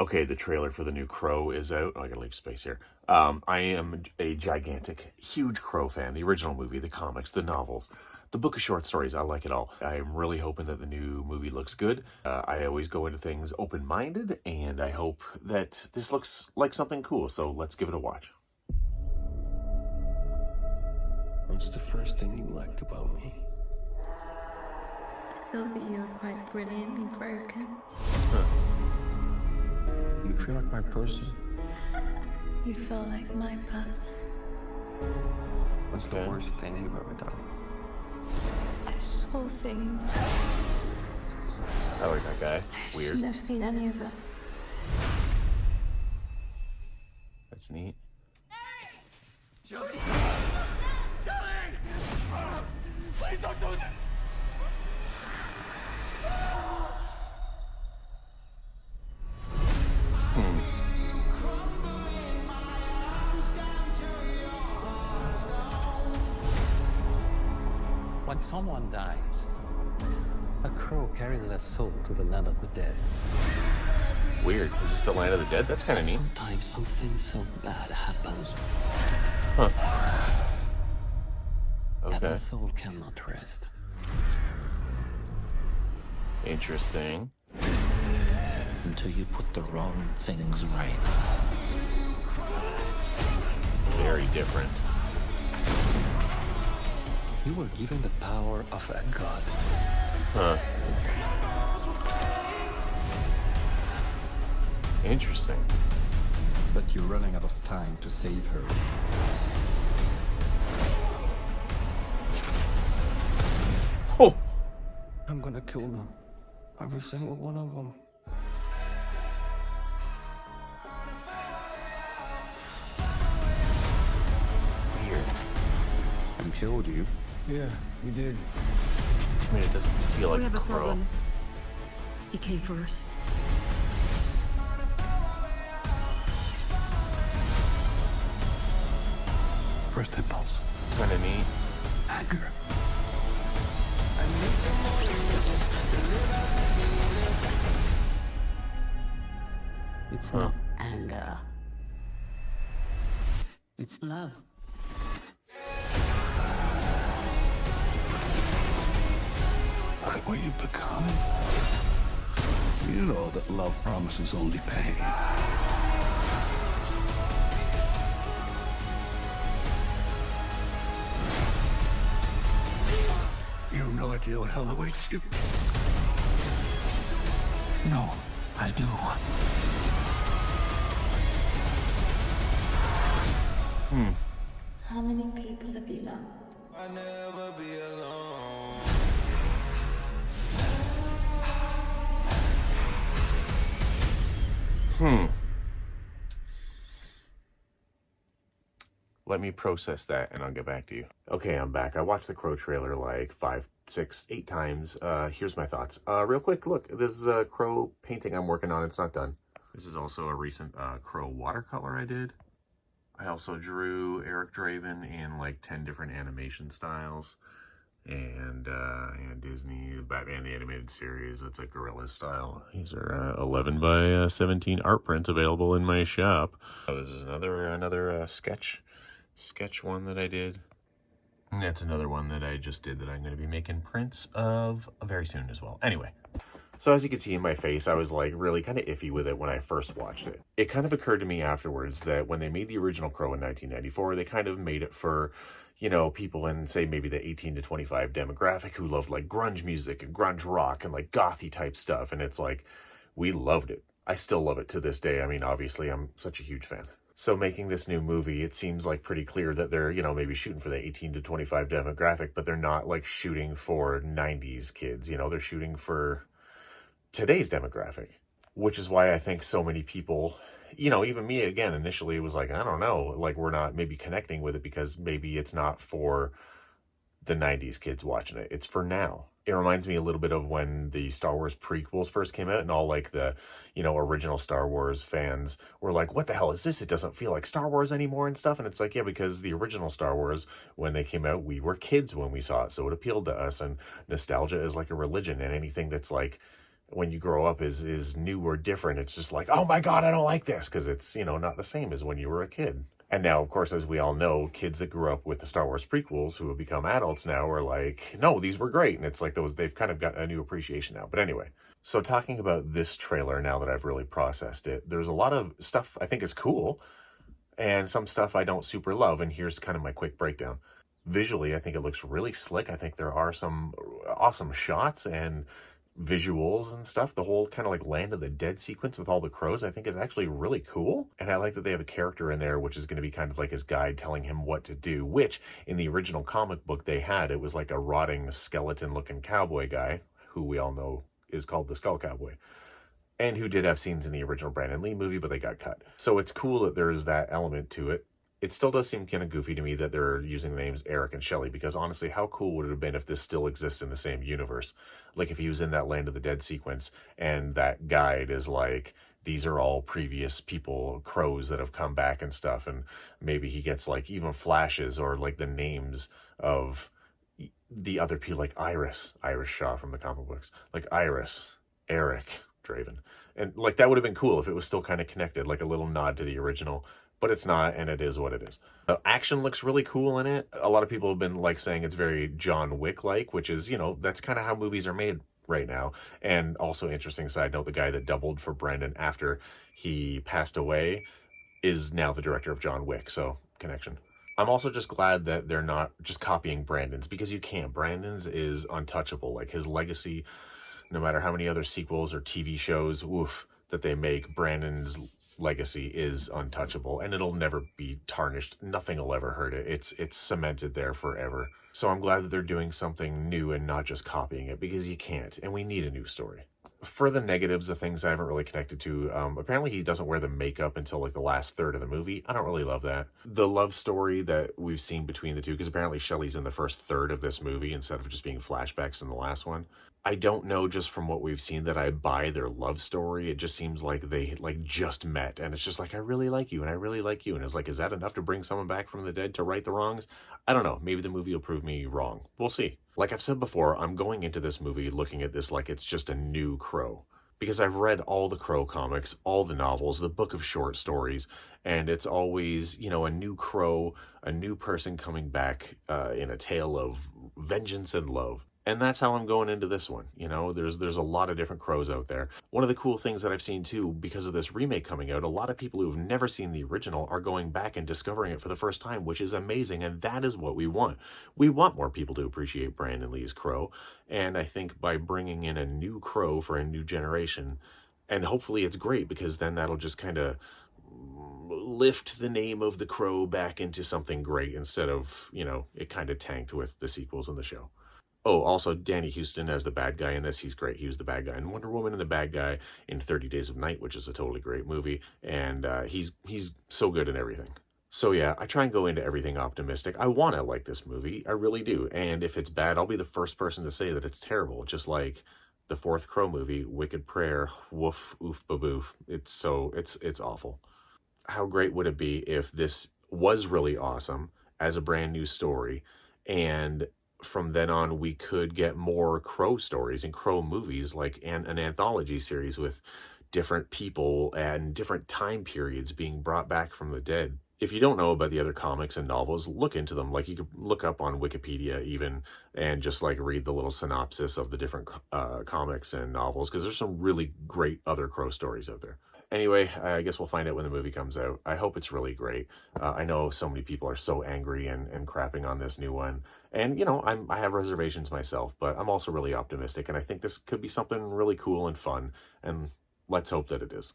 Okay, the trailer for the new Crow is out. Oh, I gotta leave space here. I am a gigantic, huge Crow fan. The original movie, the comics, the novels, the book of short stories. I like it all. I'm really hoping that the new movie looks good. I always go into things open-minded, and I hope that this looks like something cool. So let's give it a watch. What's the first thing you liked about me? I feel that you're quite brilliantly broken. You feel like my person? You feel like my person. What's the worst thing you've ever done? I saw things. I like that guy. Weird. Shouldn't have seen any of it. That's neat. Julie! Julie! Please don't do this! When someone dies, a crow carries their soul to the land of the dead. Weird. Is this the land of the dead? That's kind of neat. Sometimes something so bad happens Huh. that the Okay. soul cannot rest. Interesting. Until you put the wrong things right. Very different. You were given the power of a god. Huh. Interesting. But you're running out of time to save her. Oh! I'm gonna kill them. Every single one of them. Weird. And killed you? Yeah, we did. I mean, it doesn't feel like We have a Crow. problem. He came for us. First impulse. Kind of neat. Anger. It's not anger. It's love. Look at what you've become. You know that love promises only pain. You have no idea what hell awaits you. No, I do. How many people have you loved? I'll never be alone. Let me process that and I'll get back to you. Okay, I'm back. I watched the Crow trailer like 5, 6, 8 times. Here's my thoughts. Real quick, look, this is a Crow painting I'm working on. It's not done. This is also a recent Crow watercolor I did. I also drew Eric Draven in like 10 different animation styles. And Disney, Batman the Animated Series, it's a Gorilla style. These are 11 by 17 art prints available in my shop. This is another sketch one that I did. And that's another one that I just did that I'm going to be making prints of very soon as well. Anyway, so as you can see in my face, I was like really kind of iffy with it when I first watched it. It kind of occurred to me afterwards that when they made the original Crow in 1994, they kind of made it for, you know, people in, say, maybe the 18 to 25 demographic who loved like grunge music and grunge rock and like gothy type stuff. And it's like, we loved it. I still love it to this day. I mean, obviously, I'm such a huge fan. So making this new movie, it seems like pretty clear that they're, you know, maybe shooting for the 18 to 25 demographic, but they're not like shooting for 90s kids. You know, they're shooting for today's demographic, which is why I think so many people, you know, even me again, initially was like, I don't know, like we're not maybe connecting with it because maybe it's not for the 90s kids watching it. It's for now. It reminds me a little bit of when the Star Wars prequels first came out and all like the, you know, original Star Wars fans were like, what the hell is this? It doesn't feel like Star Wars anymore and stuff. And it's like, yeah, because the original Star Wars, when they came out, we were kids when we saw it. So it appealed to us, and nostalgia is like a religion, and anything that's like when you grow up is new or different, it's just like, oh my God, I don't like this, because it's, not the same as when you were a kid. And now, of course, as we all know, kids that grew up with the Star Wars prequels who have become adults now are like, no, these were great. And it's like they've kind of got a new appreciation now. But anyway, so talking about this trailer now that I've really processed it, there's a lot of stuff I think is cool and some stuff I don't super love. And here's kind of my quick breakdown. Visually, I think it looks really slick. I think there are some awesome shots and visuals and stuff. The whole kind of like Land of the Dead sequence with all the crows, I think is actually really cool. And I like that they have a character in there which is going to be kind of like his guide telling him what to do, which in the original comic book they had, it was like a rotting skeleton looking cowboy guy who we all know is called the Skull Cowboy, and who did have scenes in the original Brandon Lee movie, but they got cut. So it's cool that there's that element to it. It still does seem kind of goofy to me that they're using the names Eric and Shelley, because honestly, how cool would it have been if this still exists in the same universe? Like if he was in that Land of the Dead sequence and that guide is like, these are all previous people, crows that have come back and stuff, and maybe he gets like even flashes or like the names of the other people, like Iris Shaw from the comic books, like Iris, Eric, Draven. And like that would have been cool if it was still kind of connected, like a little nod to the original. But it's not, and it is what it is. The action looks really cool in it. A lot of people have been like saying it's very John Wick-like, which is, that's kind of how movies are made right now. And also, interesting side note, the guy that doubled for Brandon after he passed away is now the director of John Wick, so connection. I'm also just glad that they're not just copying Brandon's, because you can't. Brandon's is untouchable. Like his legacy, no matter how many other sequels or TV shows, that they make, Brandon's legacy is untouchable, and it'll never be tarnished. Nothing will ever hurt it. It's cemented there forever. So I'm glad that they're doing something new and not just copying it, because you can't, and we need a new story. For the negatives, the things I haven't really connected to, apparently he doesn't wear the makeup until like the last third of the movie. I don't really love that. The love story that we've seen between the two, because apparently Shelley's in the first third of this movie instead of just being flashbacks in the last one. I don't know, just from what we've seen, that I buy their love story. It just seems like they like just met, and it's just like, I really like you and I really like you, and it's like, is that enough to bring someone back from the dead to right the wrongs? I don't know. Maybe the movie will prove me wrong. We'll see. Like I've said before, I'm going into this movie looking at this like it's just a new Crow, because I've read all the Crow comics, all the novels, the book of short stories, and it's always, a new Crow, a new person coming back in a tale of vengeance and love. And that's how I'm going into this one. There's a lot of different Crows out there. One of the cool things that I've seen too, because of this remake coming out, a lot of people who've never seen the original are going back and discovering it for the first time, which is amazing. And that is what we want. We want more people to appreciate Brandon Lee's Crow. And I think by bringing in a new Crow for a new generation, and hopefully it's great, because then that'll just kind of lift the name of the Crow back into something great, instead of, it kind of tanked with the sequels in the show. Oh, also, Danny Houston as the bad guy in this. He's great. He was the bad guy in Wonder Woman and the bad guy in 30 Days of Night, which is a totally great movie. And he's so good in everything. So yeah, I try and go into everything optimistic. I want to like this movie. I really do. And if it's bad, I'll be the first person to say that it's terrible. Just like the fourth Crow movie, Wicked Prayer, woof, oof, baboof. It's awful. How great would it be if this was really awesome as a brand new story, and from then on we could get more Crow stories and Crow movies, like an anthology series with different people and different time periods being brought back from the dead. If you don't know about the other comics and novels, look into them. Like you could look up on Wikipedia even and just like read the little synopsis of the different comics and novels, because there's some really great other Crow stories out there. Anyway, I guess we'll find out when the movie comes out. I hope it's really great. I know so many people are so angry and crapping on this new one. And, I have reservations myself, but I'm also really optimistic. And I think this could be something really cool and fun. And let's hope that it is.